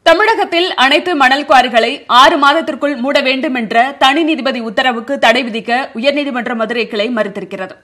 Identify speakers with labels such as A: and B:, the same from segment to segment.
A: தமிழகத்தில் அனைத்து மணல் குவாரிகளை 6 மாதத்திற்குள் மூட வேண்டும் என்ற தனி நீதிபதி உத்தரவுக்கு தடை விதிக்க உயர்நீதிமன்ற மதுரை கிளை மறுத்திருக்கிறது.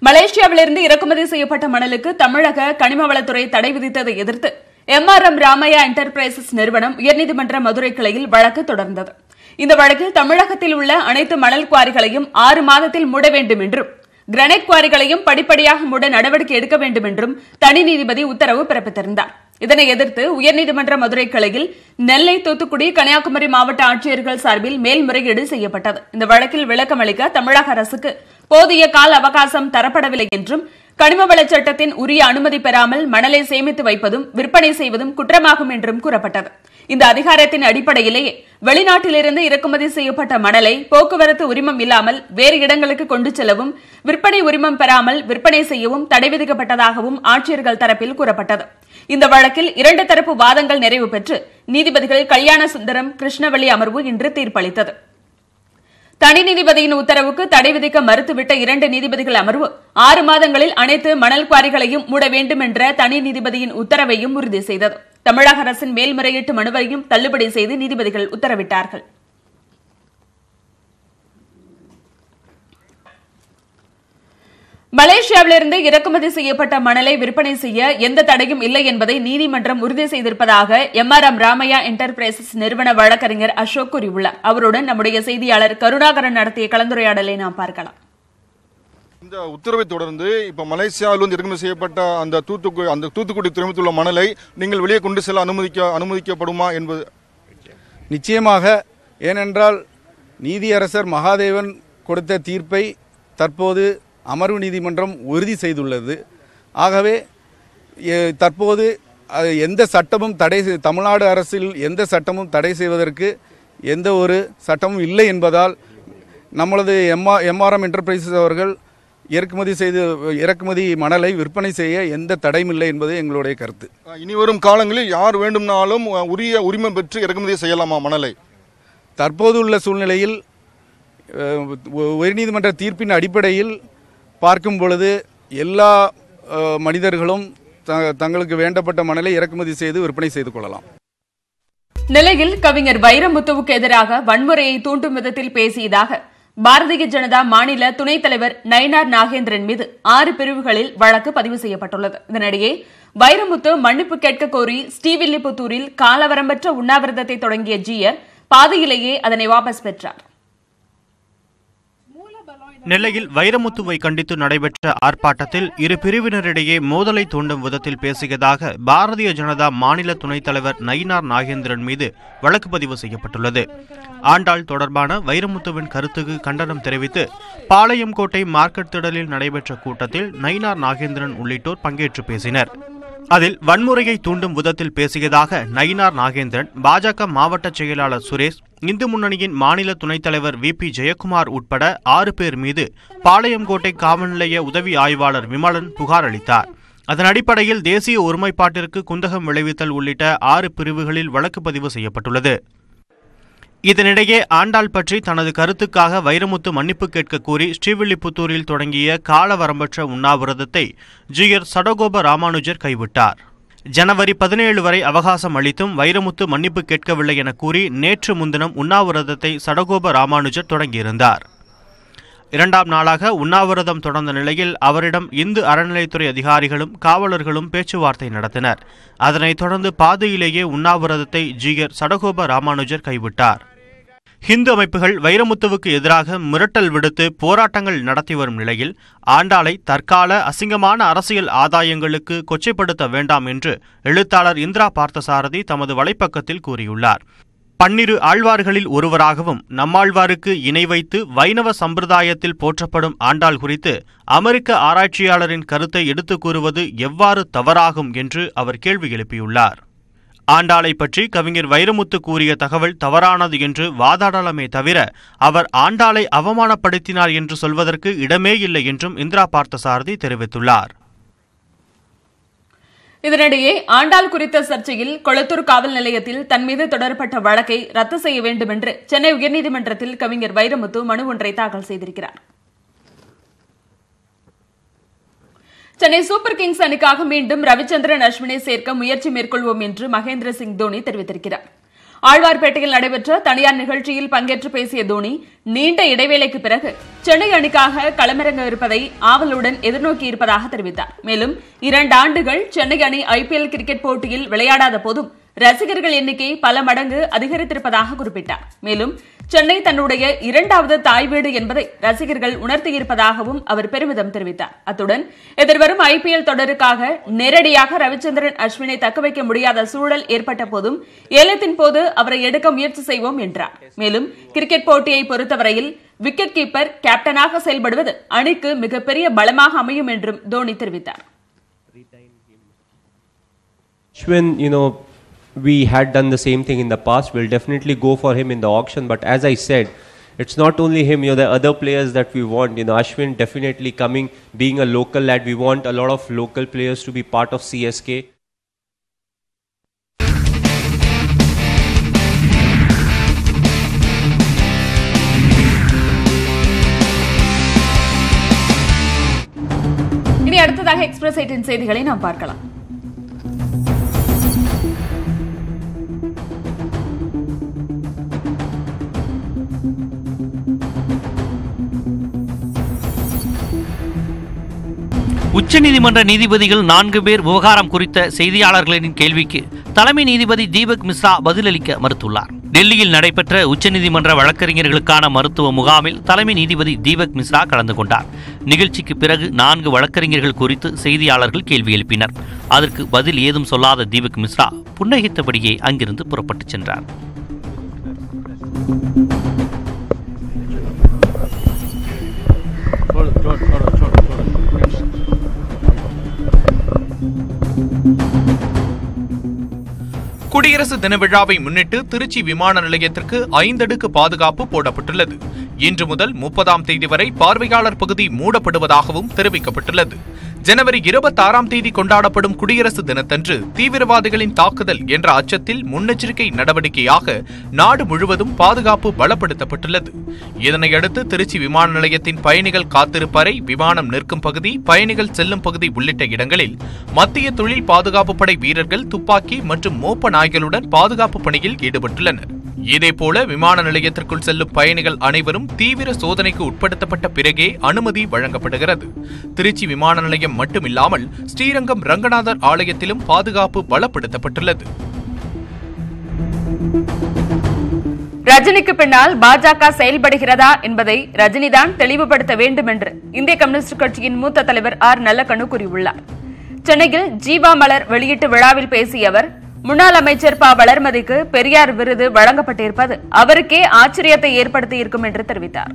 A: மலேசியாவிலிருந்து இறக்குமதி செய்யப்பட்ட மணலுக்கு தமிழக கனிமவளத்துறை தடை விதித்ததை எதிர்த்து MRM ராமையா என்டர்பிரைசஸ் நிறுவனம் உயர்நீதிமன்ற மதுரை கிளையில் வழக்கு தொடர்ந்தது. இந்த வழக்கில் தமிழகத்தில் உள்ள அனைத்து மணல் குவாரிகளையும் 6 மாதத்தில் மூட வேண்டும் என்றும் கிரானைட் குவாரிகளையும் படிப்படியாக மூட நடவடிக்கை எடுக்க வேண்டும் என்றும் தனி நீதிபதி உத்தரவு பிறப்பித்திருந்தார். இதனை எதிர்த்து உயர்நீதிமன்ற மதுரை கிளையில் நெல்லை, தூத்துக்குடி, கன்னியாகுமரி மாவட்ட ஆட்சியர்கள் சார்பில் மேல்முறையீடு செய்யப்பட்டது. இந்த வழக்கில் விளக்கம் அளிக்க தமிழக அரசுக்கு போதிய கால அவகாசம் தரப்படவில்லை என்றும் கனிமவளச் சட்டத்தின் உரிய அனுமதி பெறாமல் மணலை சேமித்து வைப்பதும் விற்பனை செய்வதும் குற்றமாகும் என்றும் கூறப்பட்டது. இந்த அதிகாரத்தின் அடிப்படையிலேயே வெளிநாட்டிலிருந்து இறக்குமதி செய்யப்பட்ட மணலை போக்குவரத்து உரிமம் இல்லாமல் வேறு இடங்களுக்கு கொண்டு செல்லவும் விற்பனை உரிமம் பெறாமல் விற்பனை செய்யவும் தடை விதிக்கப்பட்டதாகவும் ஆட்சியர்கள் தரப்பில் கூறப்பட்டது. இந்த வழக்கில் 2 தரப்பு வாதங்கள் நிறைவு பெற்று நீதிபதிகள் கல்யாண சுந்தரம், கிருஷ்ணவள்ளி அமர்வு இன்று தீர்ப்பளித்தது. தனி நீதிபதியின் உத்தரவுக்கு தடை விதிக்க மறுத்துவிட்ட 2 நீதிபதிகள் அமர்வு 6 மாதங்களில் அனைத்து மணல் குவாரிகளையும் மூட வேண்டும் என்ற தனி நீதிபதியின் உத்தரவையும் உறுதி செய்தது. தமிழக அரசின் மேல்முறையீட்டு மனுவையும் தள்ளுபடி செய்து நீதிபதிகள் உத்தரவிட்டார்கள். மலேசியாவிலிருந்து இறக்குமதி செய்யப்பட்ட மணலை விற்பனை செய்ய எந்த தடையும் இல்லை என்பதை நீதிமன்றம் உறுதி செய்திருப்பதாக MRM ராமையா என்டர்பிரைசஸ் நிறுவன வழக்கறிஞர் அசோக் கூறியுள்ளார். அவருடன் நம்முடைய செய்தியாளர் கருணாகரன் நடத்திய கலந்துரையாடலை நாம் பார்க்கலாம்.
B: இந்த உத்தரவை தொடர்ந்து இப்ப மலேசியாவிலிருந்து இறக்குமதி செய்யப்பட்ட அந்த தூத்துக்குடி துறைமுகத்தில் உள்ள மணலை நீங்கள் வெளியே கொண்டு செல்ல அனுமதிக்கப்படுமா என்பது
C: நிச்சயமாக. ஏனென்றால் நீதியரசர் மகாதேவன் கொடுத்த தீர்ப்பை தற்போது அமர்வு நீதிமன்றம் உறுதி செய்துள்ளது. ஆகவே தற்போது எந்த சட்டமும் தமிழ்நாடு அரசில் எந்த சட்டமும் தடை செய்வதற்கு எந்த ஒரு சட்டமும் இல்லை என்பதால் நம்மளது MRM என்டர்பிரைசஸ் அவர்கள் இறக்குமதி மணலை விற்பனை செய்ய எந்த தடையும் இல்லை என்பது எங்களுடைய கருத்து.
B: இனி வரும் காலங்களில் யார் வேண்டும்னாலும் உரிய உரிமை பெற்று இறக்குமதி செய்யலாமா மணலை?
C: தற்போது உள்ள சூழ்நிலையில் உயர்நீதிமன்ற தீர்ப்பின் அடிப்படையில் பார்க்கும் பொழுது எல்லா மனிதர்களும் தங்களுக்கு வேண்டப்பட்ட மணலை இறக்குமதி செய்து விற்பனை செய்து கொள்ளலாம்.
A: நிலையில் கவிஞர் வைரமுத்துவுக்கு எதிராக வன்முறையை தூண்டும் விதத்தில் பேசியதாக பாரதிய ஜனதா மாநில துணைத் தலைவர் நயினார் நாகேந்திரன் மீது 6 பிரிவுகளில் வழக்கு பதிவு செய்யப்பட்டுள்ளது. இதனிடையே வைரமுத்து மன்னிப்பு கேட்க கோரி ஸ்ரீவில்லிபுத்தூரில் காலவரம்பற்ற உண்ணாவிரதத்தை தொடங்கிய ஜியர் பாதியிலேயே அதனை வாபஸ் பெற்றார்.
D: நெல்லையில் வைரமுத்துவை கண்டித்து நடைபெற்ற ஆர்ப்பாட்டத்தில் இரு பிரிவினரிடையே மோதலை தூண்டும் விதத்தில் பேசியதாக பாரதிய ஜனதா மாநில துணைத் தலைவர் நயினார் நாகேந்திரன் மீது வழக்கு பதிவு செய்யப்பட்டுள்ளது. ஆண்டாள் தொடர்பான வைரமுத்துவின் கருத்துக்கு கண்டனம் தெரிவித்து பாளையங்கோட்டை மார்க்கெட் திடலில் நடைபெற்ற கூட்டத்தில் நயினார் நாகேந்திரன் உள்ளிட்டோர் பங்கேற்று பேசினர். அதில் வன்முறையை தூண்டும் விதத்தில் பேசியதாக நயினார் நாகேந்திரன், பாஜக மாவட்ட செயலாளர் சுரேஷ், இந்து முன்னணியின் மாநில துணைத் தலைவர் VP ஜெயக்குமார் உட்பட 6 பேர் மீது பாளையங்கோட்டை காவல் நிலைய உதவி ஆய்வாளர் விமலன் புகார் அளித்தார். அதன் அடிப்படையில் தேசிய ஒருமைப்பாட்டிற்கு குந்தகம் விளைவித்தல் உள்ளிட்ட 6 பிரிவுகளில் வழக்கு பதிவு செய்யப்பட்டுள்ளது. இதனிடையே ஆண்டாள் பற்றி தனது கருத்துக்காக வைரமுத்து மன்னிப்பு கேட்க கோரி ஸ்ரீவில்லிபுத்தூரில் தொடங்கிய காலவரம்பற்ற உண்ணாவிரதத்தை ஜியர் சடகோப ராமானுஜர் கைவிட்டார். ஜனவரி 17 வரை அவகாசம் அளித்தும் வைரமுத்து மன்னிப்பு கேட்கவில்லை என கூறி நேற்று முன்தினம் உண்ணாவிரதத்தை சடகோப ராமானுஜர் தொடங்கியிருந்தார். 2ஆம் நாளாக உண்ணாவிரதம் தொடர்ந்த நிலையில் அவரிடம் இந்து அறநிலைத்துறை அதிகாரிகளும் காவலர்களும் பேச்சுவார்த்தை நடத்தினர். அதனைத் தொடர்ந்து பாதியிலேயே உண்ணாவிரதத்தை ஜியர் சடகோப ராமானுஜர் கைவிட்டார். ஹிந்து அமைப்புகள் வைரமுத்துவுக்கு எதிராக மிரட்டல் விடுத்து போராட்டங்கள் நடத்தி வரும் நிலையில் ஆண்டாளை தற்கால அசிங்கமான அரசியல் ஆதாயங்களுக்கு கொச்சைப்படுத்த வேண்டாம் என்று எழுத்தாளர் இந்திரா பார்த்தசாரதி தமது வலைப்பக்கத்தில் கூறியுள்ளார். 12 ஆழ்வார்களில் ஒருவராகவும் நம்மாழ்வாருக்கு இணை வைத்து வைணவ சம்பிரதாயத்தில் போற்றப்படும் ஆண்டாள் குறித்து அமெரிக்க ஆராய்ச்சியாளரின் கருத்தை எடுத்துக் கூறுவது எவ்வாறு தவறாகும் என்று அவர் கேள்வி எழுப்பியுள்ளார். ஆண்டாளை பற்றி கவிஞர் வைரமுத்து கூறிய தகவல் தவறானது என்று வாதாடலாமே தவிர அவர் ஆண்டாளை அவமானப்படுத்தினார் என்று சொல்வதற்கு இடமே இல்லை என்றும் இந்திரா பார்த்தசாரதி தெரிவித்துள்ளார்.
A: இதனிடையே ஆண்டாள் குறித்த சர்ச்சையில் கொளத்தூர் காவல் நிலையத்தில் தன் மீது தொடரப்பட்ட வழக்கை ரத்து செய்ய வேண்டும் என்று சென்னை உயர்நீதிமன்றத்தில் கவிஞர் வைரமுத்து மனு ஒன்றை தாக்கல் செய்திருக்கிறார். சென்னை சூப்பர் கிங்ஸ் அணிக்காக மீண்டும் ரவிச்சந்திரன் அஸ்வினை சேர்க்க முயற்சி மேற்கொள்வோம் என்று மகேந்திர சிங் தோனி தெரிவித்திருக்கிறார். ஆழ்வார்பேட்டையில் நடைபெற்ற தனியார் நிகழ்ச்சியில் பங்கேற்று பேசிய தோனி நீண்ட இடைவேளைக்கு பிறகு சென்னை அணிக்காக களமிறங்க இருப்பதை ஆவலுடன் எதிர்நோக்கியிருப்பதாக தெரிவித்தார். மேலும் 2 ஆண்டுகள் சென்னை அணி IPL கிரிக்கெட் போட்டியில் விளையாடாத போதும் ரசிகர்கள் எண்ணிக்கை பல மடங்கு அதிகரித்திருப்பதாக குறிப்பிட்டார். மேலும் சென்னை தன்னுடைய 2வது தாய் வீடு என்பதை ரசிகர்கள் உணர்த்தியிருப்பதாகவும் அவர் பெருமிதம் தெரிவித்தார். அத்துடன் எதிர்வரும் IPL தொடருக்காக நேரடியாக ரவிச்சந்திரன் அஸ்வினை தக்கவைக்க முடியாத சூழல் ஏற்பட்ட போதும் ஏலத்தின் போது அவரை எடுக்க முயற்சி செய்வோம் என்றார். மேலும் கிரிக்கெட் போட்டியை பொறுத்தவரையில் விக்கெட் கீப்பர் கேப்டனாக செயல்படுவது அணிக்கு மிகப்பெரிய பலமாக அமையும் என்றும் தோனி தெரிவித்தார்.
E: We had done the same thing in the past. We'll definitely go for him in the auction. But as I said, it's not only him. The other players that we want. Ashwin definitely coming, being a local lad. We want a lot of local players to be part of CSK.
A: இனி அடுத்ததாக express 8 செய்திகளை நாம் பார்க்கலாம்.
F: உச்சநீதிமன்ற நீதிபதிகள் 4 பேர் விவகாரம் குறித்த செய்தியாளர்களின் கேள்விக்கு தலைமை நீதிபதி தீபக் மிஸ்ரா பதிலளிக்க மறுத்துள்ளார். டெல்லியில் நடைபெற்ற உச்சநீதிமன்ற வழக்கறிஞர்களுக்கான மருத்துவ முகாமில் தலைமை நீதிபதி தீபக் மிஸ்ரா கலந்து கொண்டார். நிகழ்ச்சிக்கு பிறகு 4 வழக்கறிஞர்கள் குறித்து செய்தியாளர்கள் கேள்வி எழுப்பினர். அதற்கு பதில் ஏதும் சொல்லாத தீபக் மிஸ்ரா புன்னகைத்தபடியே அங்கிருந்து புறப்பட்டுச் சென்றார்.
G: குடியரசு தின விழாவை முன்னிட்டு திருச்சி விமான நிலையத்திற்கு 5 அடுக்கு பாதுகாப்பு போடப்பட்டுள்ளது. இன்று முதல் 30ஆம் தேதி வரை பார்வையாளர் பகுதி மூடப்படுவதாகவும் தெரிவிக்கப்பட்டுள்ளது. ஜனவரி 26ஆம் தேதி கொண்டாடப்படும் குடியரசு தினத்தன்று தீவிரவாதிகளின் தாக்குதல் என்ற அச்சத்தில் முன்னெச்சரிக்கை நடவடிக்கையாக நாடு முழுவதும் பாதுகாப்பு பலப்படுத்தப்பட்டுள்ளது. இதனையடுத்து திருச்சி விமான நிலையத்தின் பயணிகள் காத்திருப்பறை, விமானம் நிற்கும் பகுதி, பயணிகள் செல்லும் பகுதி உள்ளிட்ட இடங்களில் மத்திய தொழில் பாதுகாப்பு படை வீரர்கள் துப்பாக்கி மற்றும் மோப்ப நாய்களுடன் பாதுகாப்பு பணியில் ஈடுபட்டுள்ளனர். இதேபோல விமான நிலையத்திற்குள் செல்லும் பயணிகள் அனைவரும் தீவிர சோதனைக்கு உட்படுத்தப்பட்ட பிறகே அனுமதி வழங்கப்படுகிறது. திருச்சி விமான நிலையம் மட்டுமில்லாமல் ஸ்ரீரங்கம் ரங்கநாதர் ஆலயத்திலும் பாதுகாப்பு பலப்படுத்தப்பட்டுள்ளது.
A: ரஜினிக்கு பின்னால் பாஜக செயல்படுகிறதா என்பதை ரஜினிதான் தெளிவுபடுத்த வேண்டும் என்று இந்திய கம்யூனிஸ்ட் கட்சியின் மூத்த தலைவர் ஆர் நல்லக்கண்ணு கூறியுள்ளார். சென்னையில் ஜீவா மலர் வெளியீட்டு விழாவில் பேசிய அவர், முன்னாள் அமைச்சர் ப. வளர்மதிக்கு பெரியார் விருது வழங்கப்பட்டிருப்பது அவருக்கே ஆச்சரியத்தை ஏற்படுத்தியிருக்கும் என்று தெரிவித்தார்.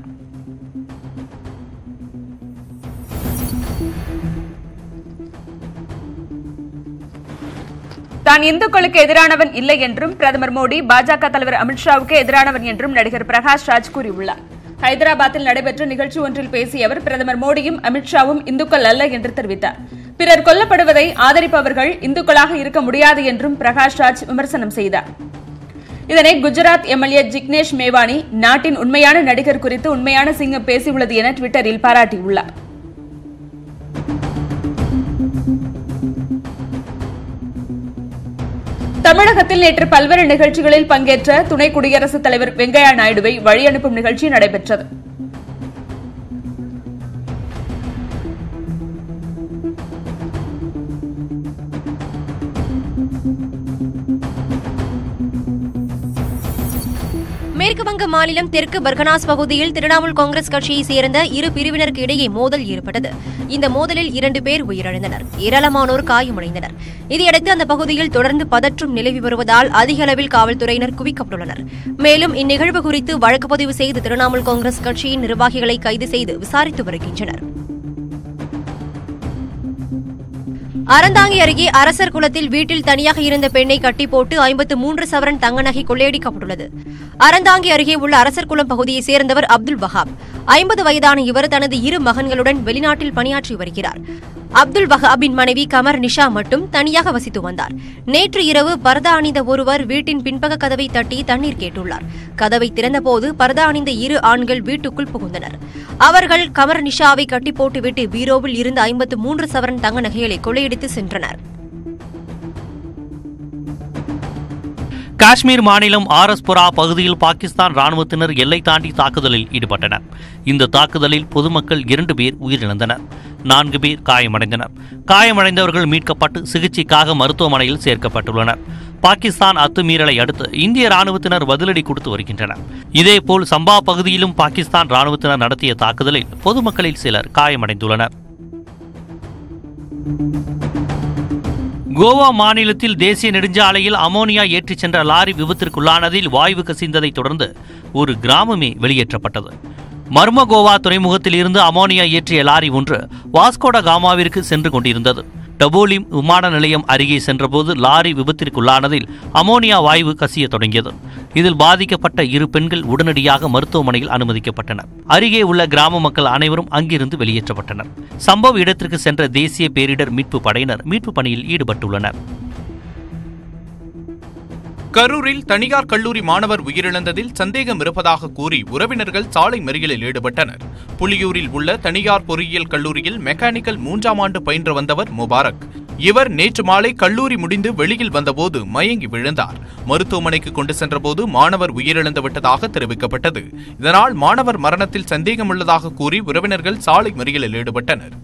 A: தான் இந்துக்களுக்கு எதிரானவன் இல்லை என்றும் பிரதமர் மோடி பாஜக தலைவர் அமித்ஷாவுக்கு எதிரானவன் என்றும் நடிகர் பிரகாஷ் ராஜ் கூறியுள்ளார். ஹைதராபாத்தில் நடைபெற்ற நிகழ்ச்சி ஒன்றில் பேசிய அவர், பிரதமர் மோடியும் அமித்ஷாவும் இந்துக்கள் அல்ல என்று தெரிவித்தார். பிறர் கொல்லப்படுவதை ஆதரிப்பவர்கள் இந்துக்களாக இருக்க முடியாது என்றும் பிரகாஷ் ராஜ் விமர்சனம் செய்தார். இதனை குஜராத் MLA ஜிக்னேஷ் மேவானி நாட்டின் உண்மையான நடிகர் குறித்து உண்மையான சிங்கம் பேசியுள்ளது என ட்விட்டரில் பாராட்டியுள்ளார். தமிழகத்தில் நேற்று பல்வேறு நிகழ்ச்சிகளில் பங்கேற்ற துணை குடியரசுத் தலைவர் வெங்கையா நாயுடுவை வழியனுப்பும் நிகழ்ச்சி நடைபெற்றது.
H: மேற்குவங்க மாநிலம் தெற்கு பர்கனாஸ் பகுதியில் திரிணாமுல் காங்கிரஸ் கட்சியைச் சேர்ந்த 2 பிரிவினருக்கு இடையே மோதல் ஏற்பட்டது. இந்த மோதலில் 2 பேர் உயிரிழந்தனர், ஏராளமானோர் காயமடைந்தனர். இதையடுத்து அந்த பகுதியில் தொடர்ந்து பதற்றம் நிலவி வருவதால் அதிக அளவில் காவல்துறையினர் குவிக்கப்பட்டுள்ளனர். மேலும் இந்நிகழ்வு குறித்து வழக்கு பதிவு செய்து திரிணாமுல் காங்கிரஸ் கட்சியின் நிர்வாகிகளை கைது செய்து விசாரித்து வருகின்றனர். அறந்தாங்கி அருகே அரசர் குளத்தில் வீட்டில் தனியாக இருந்த பெண்ணை கட்டி போட்டு 53 சவரன் தங்க நகை கொள்ளையடிக்கப்பட்டுள்ளது. அறந்தாங்கி அருகே உள்ள அரசர் குளம் பகுதியைச் சேர்ந்தவர் அப்துல் வஹாப். 50 வயதான இவர் தனது 2 மகன்களுடன் வெளிநாட்டில் பணியாற்றி வருகிறார். அப்துல் வஹாபின் மனைவி கமர் நிஷா மட்டும் தனியாக வசித்து வந்தார். நேற்று இரவு பர்தா அணிந்த ஒருவர் வீட்டின் பின்பக்க கதவை தட்டி தண்ணீர் கேட்டுள்ளார். கதவை திறந்தபோது பர்தா அணிந்த 2 ஆண்கள் வீட்டுக்குள் புகுந்தனர். அவர்கள் கமர் நிஷாவை கட்டி போட்டுவிட்டு பீரோவில் இருந்து 53 சவரன் தங்க நகைகளை கொள்ளையடித்து சென்றனர்.
F: காஷ்மீர் மாநிலம் ஆர்எஸ்புரா பகுதியில் பாகிஸ்தான் ராணுவத்தினர் எல்லை தாண்டி தாக்குதலில் ஈடுபட்டனர். இந்த தாக்குதலில் பொதுமக்கள் 2 பேர் உயிரிழந்தனர், 4 பேர் காயமடைந்தனர். காயமடைந்தவர்கள் மீட்கப்பட்டு சிகிச்சைக்காக மருத்துவமனையில் சேர்க்கப்பட்டுள்ளனர். பாகிஸ்தான் அத்துமீறலை அடுத்து இந்திய ராணுவத்தினர் பதிலடி கொடுத்து வருகின்றனர். இதேபோல் சம்பா பகுதியிலும் பாகிஸ்தான் ராணுவத்தினர் நடத்திய தாக்குதலில் பொதுமக்களில் சிலர் காயமடைந்துள்ளனர். கோவா மாநிலத்தில் தேசிய நெடுஞ்சாலையில் அமோனியா ஏற்றிச் சென்ற லாரி விபத்திற்குள்ளானதில் வாயு கசிந்ததை தொடர்ந்து ஒரு கிராமமே வெளியேற்றப்பட்டது. மர்மகோவா துறைமுகத்தில் இருந்து அமோனியா ஏற்றிய லாரி ஒன்று வாஸ்கோட காமாவிற்கு சென்று கொண்டிருந்தது. டபோலிம் விமான நிலையம் அருகே சென்றபோது லாரி விபத்திற்குள்ளானதில் அமோனியா வாயு கசிய தொடங்கியது. இதில் பாதிக்கப்பட்ட 2 பெண்கள் உடனடியாக மருத்துவமனையில் அனுமதிக்கப்பட்டனர். அருகே உள்ள கிராம மக்கள் அனைவரும் அங்கிருந்து வெளியேற்றப்பட்டனர். சம்பவ இடத்திற்கு சென்ற தேசிய பேரிடர் மீட்பு படையினர் மீட்பு பணியில் ஈடுபட்டுள்ளனர்.
G: கரூரில் தனியார் கல்லூரி மாணவர் உயிரிழந்ததில் சந்தேகம் இருப்பதாக கூறி உறவினர்கள் சாலை மறியலில் ஈடுபட்டனர். புலியூரில் உள்ள தனியார் பொறியியல் கல்லூரியில் மெக்கானிக்கல் 3ஆம் ஆண்டு பயின்று வந்தவர் முபாரக். இவர் நேற்று மாலை கல்லூரி முடிந்து வெளியில் வந்தபோது மயங்கி விழுந்தார். மருத்துவமனைக்கு கொண்டு சென்றபோது மாணவர் உயிரிழந்து விட்டதாக தெரிவிக்கப்பட்டது. இதனால் மாணவர் மரணத்தில் சந்தேகம் உள்ளதாக கூறி உறவினர்கள் சாலை மறியலில் ஈடுபட்டனர்.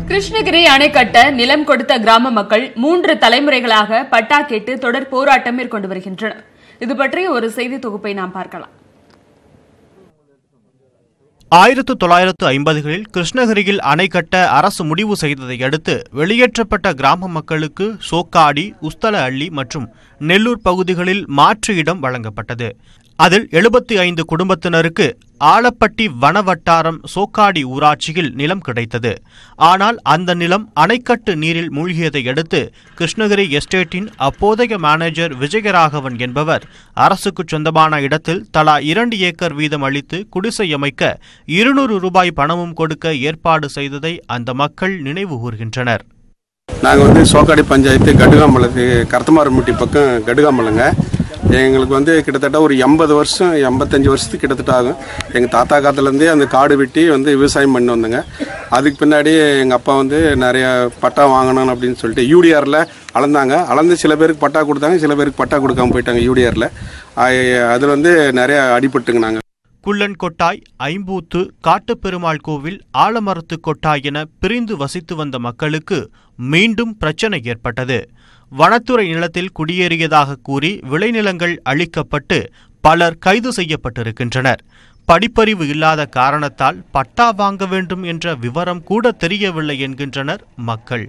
A: கிருஷ்ணகிரி அணை கட்ட நிலம் கொடுத்த கிராம மக்கள் 3 தலைமுறைகளாக பட்டா கேட்டு தொடர் போராட்டம் மேற்கொண்டு வருகின்றனர். இது பற்றிய ஒரு செய்தி தொகுப்பை நாம் பார்க்கலாம்.
D: 1950களில் கிருஷ்ணகிரியில் அணை கட்ட அரசு முடிவு செய்ததை அடுத்து வெளியேற்றப்பட்ட கிராம மக்களுக்கு சோக்காடி, உஸ்தல அள்ளி மற்றும் நெல்லூர் பகுதிகளில் மாற்று இடம் வழங்கப்பட்டது. அதில் 75 குடும்பத்தினருக்கு ஆலப்பட்டி வனவட்டாரம் சோக்காடி ஊராட்சியில் நிலம் கிடைத்தது. ஆனால் அந்த நிலம் அணைக்கட்டு நீரில் மூழ்கியதை அடுத்து கிருஷ்ணகிரி எஸ்டேட்டின் அப்போதைய மேனேஜர் விஜயராகவன் என்பவர் அரசுக்கு சொந்தமான இடத்தில் தலா 2 ஏக்கர் வீதம் அளித்து குடிசை அமைக்க 200 ரூபாய் பணமும் கொடுக்க ஏற்பாடு செய்ததை அந்த மக்கள் நினைவு கூர்கின்றனர்.
I: நாங்கள் சோக்காடி பஞ்சாயத்து கடுகாமலத்து கருத்தமாரம்பட்டி பக்கம் கடுகாமலங்க. எங்களுக்கு கிட்டத்தட்ட ஒரு 80 வருஷம் 85 வருஷத்துக்கு கிட்டத்தட்ட ஆகும். எங்கள் தாத்தா காலத்துலேருந்தே அந்த காடு வெட்டி விவசாயம் பண்ணி வந்தோங்க. அதுக்கு பின்னாடி எங்கள் அப்பா நிறைய பட்டா வாங்கணும் அப்படின்னு சொல்லிட்டு யூடிஆரில் அளந்து சில பேருக்கு பட்டா கொடுத்தாங்க, சில பேருக்கு பட்டா கொடுக்காம போயிட்டாங்க யூடிஆரில். அதில் நிறைய அடிபட்டுங்க. நாங்கள்
D: குள்ளன் கொட்டாய், ஐம்பூத்து, காட்டுப்பெருமாள் கோவில், ஆலமரத்து கொட்டாய் என பிரிந்து வசித்து வந்த மக்களுக்கு மீண்டும் பிரச்சனை ஏற்பட்டது. வனத்துறை நிலத்தில் குடியேறியதாக கூறி விளைநிலங்கள் அழிக்கப்பட்டு பலர் கைது செய்யப்பட்டிருக்கின்றனர். படிப்பறிவு இல்லாத காரணத்தால் பட்டா வாங்க வேண்டும் என்ற விவரம் கூட தெரியவில்லை என்கின்றனர் மக்கள்.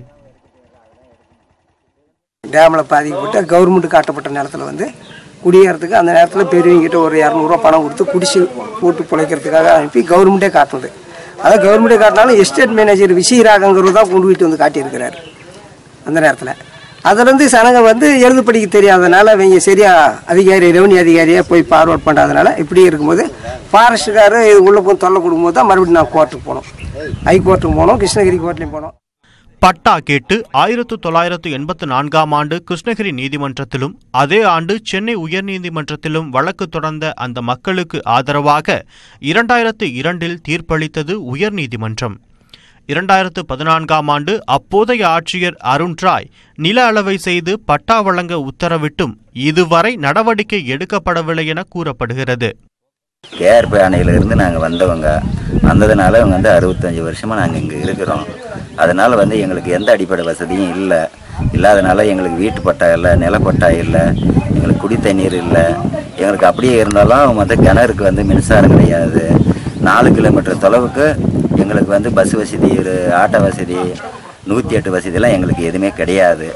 J: டேமில் பாதிக்கப்பட்ட கவர்மெண்ட் காட்டப்பட்ட நிலத்தில் குடியேறதுக்கு அந்த நேரத்தில் பெரியவங்கிட்ட ஒரு 200 ரூபா பணம் கொடுத்து குடிச்சு போட்டு பிழைக்கிறதுக்காக அனுப்பி கவர்மெண்ட்டே காட்டினது. அதாவது கவர்மெண்ட்டே காட்டினாலும் எஸ்டேட் மேனேஜர் விஜயராகங்கிறவர் தான் கொண்டு போயிட்டு காட்டியிருக்கிறார். அந்த நேரத்தில் அதுலேருந்து சனங்க எழுது படிக்க தெரியாதனால அவங்க சரியா அதிகாரி ரெவன்யூ அதிகாரியாக போய் ஃபார்வர்ட் பண்ணுறதுனால இப்படி இருக்கும்போது ஃபாரஸ்ட்டுக்காரர் இது உள்ளே போய் தொல்லை கொடுக்கும்போது தான் மறுபடியும் நான் கோர்ட்டுக்கு போனோம், ஹைகோர்ட்டுக்கு போனோம், கிருஷ்ணகிரி கோர்ட்லையும் போனோம்.
D: பட்டா கேட்டு 1984ஆம் ஆண்டு கிருஷ்ணகிரி நீதிமன்றத்திலும் அதே ஆண்டு சென்னை உயர்நீதிமன்றத்திலும் வழக்கு தொடர்ந்த அந்த மக்களுக்கு ஆதரவாக 2002இல் தீர்ப்பளித்தது உயர்நீதிமன்றம். 2014ஆம் ஆண்டு அப்போதைய ஆட்சியர் அருண் ராய் நில அளவை செய்து பட்டா வழங்க உத்தரவிட்டும் இதுவரை நடவடிக்கை எடுக்கப்படவில்லை என கூறப்படுகிறது.
K: கேஆர்பி அணையிலிருந்து நாங்கள் வந்ததுனால அவங்க 65 வருஷமாக நாங்கள் இங்கே இருக்கிறோம். அதனால் எங்களுக்கு எந்த அடிப்படை வசதியும் இல்லாதனால எங்களுக்கு வீட்டு பட்டா இல்லை, நிலப்பட்டா இல்லை, எங்களுக்கு குடி தண்ணீர் இல்லை. எங்களுக்கு அப்படியே இருந்தாலும் கிணறுக்கு மின்சாரம் கிடையாது. 4 கிலோமீட்டர் தொலைவுக்கு எங்களுக்கு பஸ் வசதி, ஆட்டோ வசதி, 108 வசதியெல்லாம் எங்களுக்கு எதுவுமே கிடையாது.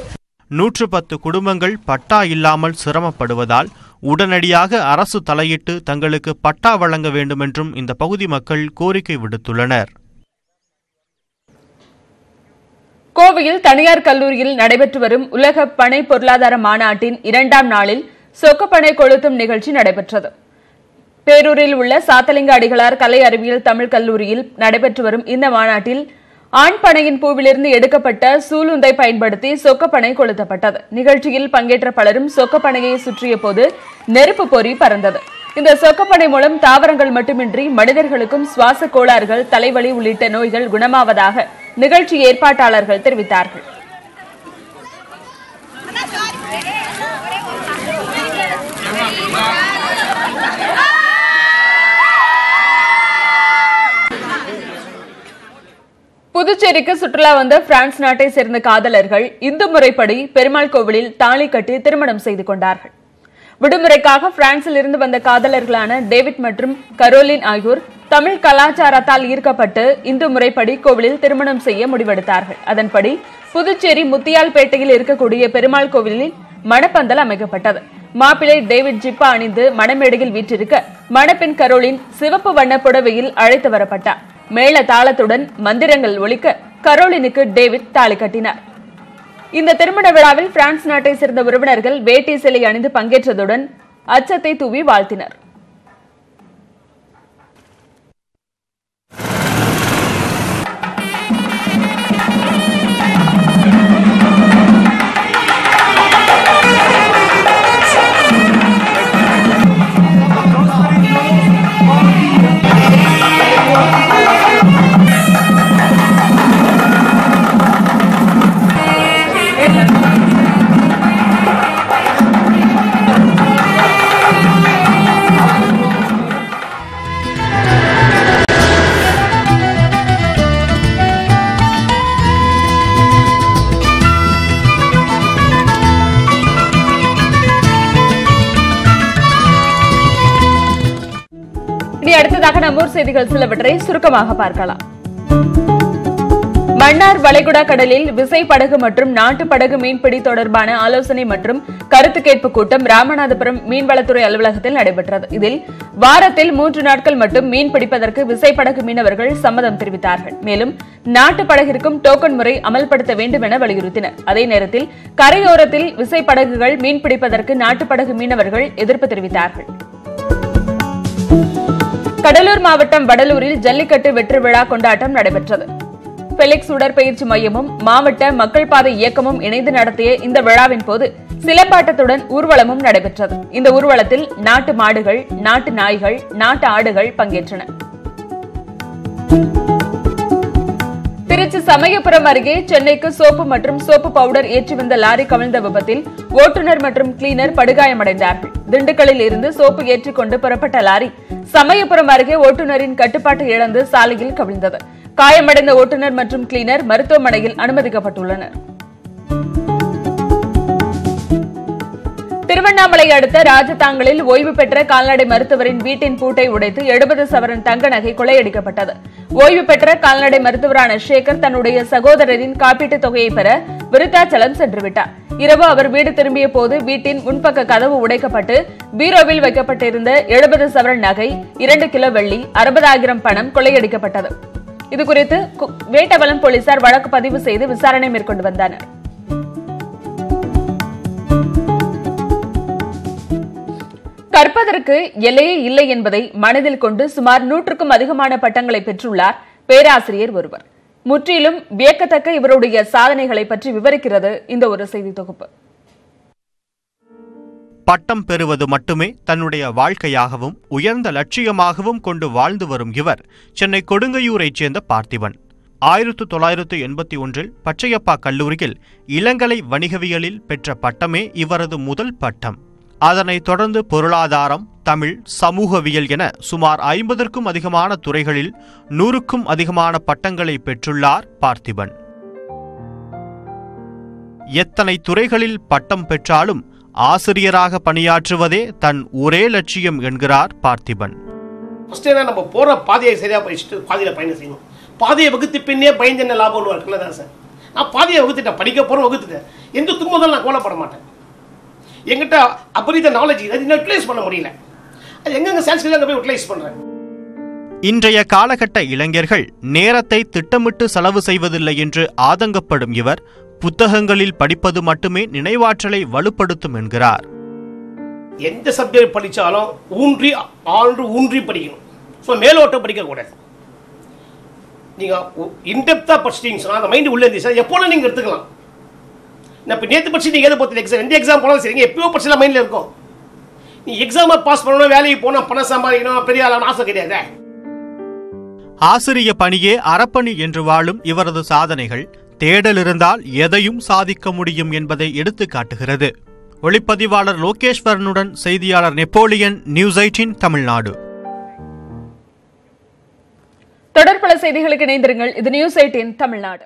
D: 110 குடும்பங்கள் பட்டா இல்லாமல் சிரமப்படுவதால் உடனடியாக அரசு தலையிட்டு தங்களுக்கு பட்டா வழங்க வேண்டுமென்றும் இந்த பகுதி மக்கள் கோரிக்கை விடுத்துள்ளனர்.
A: கோவையில் தனியார் கல்லூரியில் நடைபெற்று வரும் உலக பனை பொருளாதார மாநாட்டின் 2ஆம் நாளில் சொக்கப்பனை கொளுத்தும் நிகழ்ச்சி நடைபெற்றது. பேரூரில் உள்ள சாத்தலிங்க அடிகளார் கலை அறிவியல் தமிழ் கல்லூரியில் நடைபெற்று வரும் இந்த மாநாட்டில் ஆண் பனையின் பூவிலிருந்து எடுக்கப்பட்ட சூலுந்தை பயன்படுத்தி சொக்கப்பனை கொளுத்தப்பட்டது. நிகழ்ச்சியில் பங்கேற்ற பலரும் சொக்கப்பனையை சுற்றிய போது நெருப்பு பொறி பறந்தது. இந்த சொக்கப்பனை மூலம் தாவரங்கள் மட்டுமின்றி மனிதர்களுக்கும் சுவாச கோளாறுகள், தலைவலி உள்ளிட்ட நோய்கள் குணமாவதாக நிகழ்ச்சி ஏற்பாட்டாளர்கள் தெரிவித்தார்கள். புதுச்சேரிக்கு சுற்றுலா வந்த பிரான்ஸ் நாட்டை சேர்ந்த காதலர்கள் இந்து முறைப்படி பெருமாள் கோவிலில் தாலி கட்டி திருமணம் செய்து கொண்டார்கள். விடுமுறைக்காக பிரான்சில் இருந்து வந்த காதலர்களான டேவிட் மற்றும் கரோலின் ஆகியோர் தமிழ் கலாச்சாரத்தால் ஈர்க்கப்பட்டு இந்து முறைப்படி கோவிலில் திருமணம் செய்ய முடிவெடுத்தார்கள். அதன்படி புதுச்சேரி முத்தியால்பேட்டையில் இருக்கக்கூடிய பெருமாள் கோவிலில் மணப்பந்தல் அமைக்கப்பட்டது. மாப்பிள்ளை டேவிட் ஜிப்பா அணிந்து மணமேடையில் வீற்றிருக்க, மணப்பெண் கரோலின் சிவப்பு வண்ண புடவையில் அழைத்து வரப்பட்டார். மேள தாளத்துடன் மந்திரங்கள் ஒலிக்க கரோலினுக்கு டேவிட் தாலி கட்டினார். இந்த திருமண விழாவில் பிரான்ஸ் நாட்டை சேர்ந்த உறவினர்கள் வேட்டி சிலை அணிந்து பங்கேற்றதுடன் அச்சத்தை தூவி வாழ்த்தினர். அடுத்ததாக நம்மூர் செய்திகள் சிலவற்றை சுருக்கமாக பார்க்கலாம். மன்னார் வளைகுடா கடலில் விசைப்படகு மற்றும் நாட்டு படகு மீன்பிடி தொடர்பான ஆலோசனை மற்றும் கருத்து கேட்பு கூட்டம் ராமநாதபுரம் மீன்வளத்துறை அலுவலகத்தில் நடைபெற்றது. இதில் வாரத்தில் 3 நாட்கள் மட்டும் மீன் பிடிப்பதற்கு விசைப்படகு மீனவர்கள் சம்மதம் தெரிவித்தார்கள். மேலும் நாட்டு படகிற்கும் டோக்கன் முறை அமல்படுத்த வேண்டும் என வலியுறுத்தினர். அதே நேரத்தில் கரையோரத்தில் விசைப்படகுகள் மீன்பிடிப்பதற்கு நாட்டுப்படகு மீனவர்கள் எதிர்ப்பு தெரிவித்தார்கள். கடலூர் மாவட்டம் வடலூரில் ஜல்லிக்கட்டு வெற்றி விழா கொண்டாட்டம் நடைபெற்றது. பெலிக்ஸ் உடற்பயிற்சி மையமும் மாவட்ட மக்கள் பாதை இயக்கமும் இணைந்து நடத்திய இந்த விழாவின் போது சிலம்பாட்டத்துடன் ஊர்வலமும் நடைபெற்றது. இந்த ஊர்வலத்தில் நாட்டு மாடுகள், நாட்டு நாய்கள், நாட்டு ஆடுகள் பங்கேற்றன. திருச்சி சமயபுரம் அருகே சென்னைக்கு சோப்பு மற்றும் சோப்பு பவுடர் ஏற்றி வந்த லாரி கவிழ்ந்த விபத்தில் ஓட்டுநர் மற்றும் கிளீனர் படுகாயமடைந்தார்கள். திண்டுக்கல்லில் இருந்து சோப்பு ஏற்றிக்கொண்டு புறப்பட்ட லாரி சமயபுரம் அருகே ஓட்டுநரின் கட்டுப்பாட்டை இழந்து சாலையில் கவிழ்ந்தது. காயமடைந்த ஓட்டுநர் மற்றும் கிளீனர் மருத்துவமனையில் அனுமதிக்கப்பட்டுள்ளனர். திருவண்ணாமலை அடுத்த ராஜதாங்கலில் ஓய்வு பெற்ற கால்நடை மருத்துவரின் வீட்டின் பூட்டை உடைத்து 70 சவரன் தங்க நகை கொள்ளையடிக்கப்பட்டது. ஓய்வு பெற்ற கால்நடை மருத்துவரான சேகர் தன்னுடைய சகோதரரின் காப்பீட்டுத் தொகையை பெற விருத்தாச்சலம் சென்றுவிட்டார். இரவு அவர் வீடு திரும்பிய போது வீட்டின் முன்பக்க கதவு உடைக்கப்பட்டு பீரோவில் வைக்கப்பட்டிருந்த 70 சவரன் நகை, 2 கிலோ வெள்ளி, 60,000 பணம் கொள்ளையடிக்கப்பட்டது. இதுகுறித்து வேட்டவலம் போலீசார் வழக்கு பதிவு செய்து விசாரணை மேற்கொண்டு வந்தனர். கற்பதற்கு எல்லையே இல்லை என்பதை மனதில் கொண்டு சுமார் 100க்கும் அதிகமான பட்டங்களை பெற்றுள்ளார் பேராசிரியர் ஒருவர். முற்றிலும் வியக்கத்தக்க இவருடைய சாதனைகளை பற்றி விவரிக்கிறது இந்த ஒரு செய்தி தொகுப்பு.
D: பட்டம் பெறுவது மட்டுமே தன்னுடைய வாழ்க்கையாகவும் உயர்ந்த லட்சியமாகவும் கொண்டு வாழ்ந்து வரும் இவர் சென்னை கொடுங்கையூரைச் சேர்ந்த பார்த்திபன். 1981 பச்சையப்பா கல்லூரியில் இளங்கலை வணிகவியலில் பெற்ற பட்டமே இவரது முதல் பட்டம். அதனைத் தொடர்ந்து பொருளாதாரம், தமிழ், சமூகவியல் என சுமார் 50க்கும் அதிகமான துறைகளில் 100க்கும் அதிகமான பட்டங்களை பெற்றுள்ளார் பார்த்திபன். எத்தனை துறைகளில் பட்டம் பெற்றாலும் ஆசிரியராக பணியாற்றுவதே தன் ஒரே லட்சியம் என்கிறார் பார்த்திபன்.
L: நம்ம போற பாதையை சரியா பாதையில பயணம் செய்யணும். பாதையை வகுத்து பின்னே பயந்து என்ன லாபம் இருக்குல்லதான் சார். நான் பாதையை வகுத்துட்டேன், படிக்க போறேன், வகுத்துட்டேன். எந்த துன்பம் நான் கோலப்பட மாட்டேன். எங்கிட்ட அபரித நாலேஜ் யூட்டிலைஸ் பண்ண முடியல. அது எங்கெங்க சான்ஸ்ல அங்க போய் யூட்டிலைஸ் பண்றேன்.
D: இன்றைய காலகட்ட இளைஞர்கள் நேரத்தை திட்டமிட்டு செலவு செய்வதில்லை என்று ஆதங்கப்படும் இவர் புத்தகங்களில் படிப்பது மட்டுமே நினைவாற்றலை வலுப்படுத்தும் என்கிறார்.
L: எந்த சப்ஜெக்ட் படிச்சாலும் ஊன்றி படிக்கணும். மேலோட்டம் படிக்க கூடாது. நீங்கள் இன்டெப்த்தாக படிச்சிட்டீங்கன்னு சொன்னால் அந்த மைண்டு உள்ளே இருந்துச்சு எப்போலாம் நீங்கள் எடுத்துக்கலாம். நான் இப்போ நேற்று படிச்சு நீங்கள் எதை பொறுத்த எக்ஸாம் எந்த எக்ஸாம் போனாலும் சரிங்க எப்பயோ படிச்சலாம் மைண்டில் இருக்கும். நீ எக்ஸாமை பாஸ் பண்ணணும், வேலைக்கு போகணும், பணம் சம்பாதிக்கணும், பெரிய ஆளான ஆசை கிடையாது.
D: ஆசிரிய பணியே அறப்பணி என்று வாழும் இவரது சாதனைகள் தேடல் இருந்தால் எதையும் சாதிக்க முடியும் என்பதை எடுத்து காட்டுகிறது. ஒளிப்பதிவாளர் லோகேஸ்வரனுடன் செய்தியாளர் நெப்போலியன், நியூஸ் 18 தமிழ்நாடு.
A: தொடர்பல செய்திகளுக்கு இணைந்திருங்கள். இது நியூஸ் 18 தமிழ்நாடு.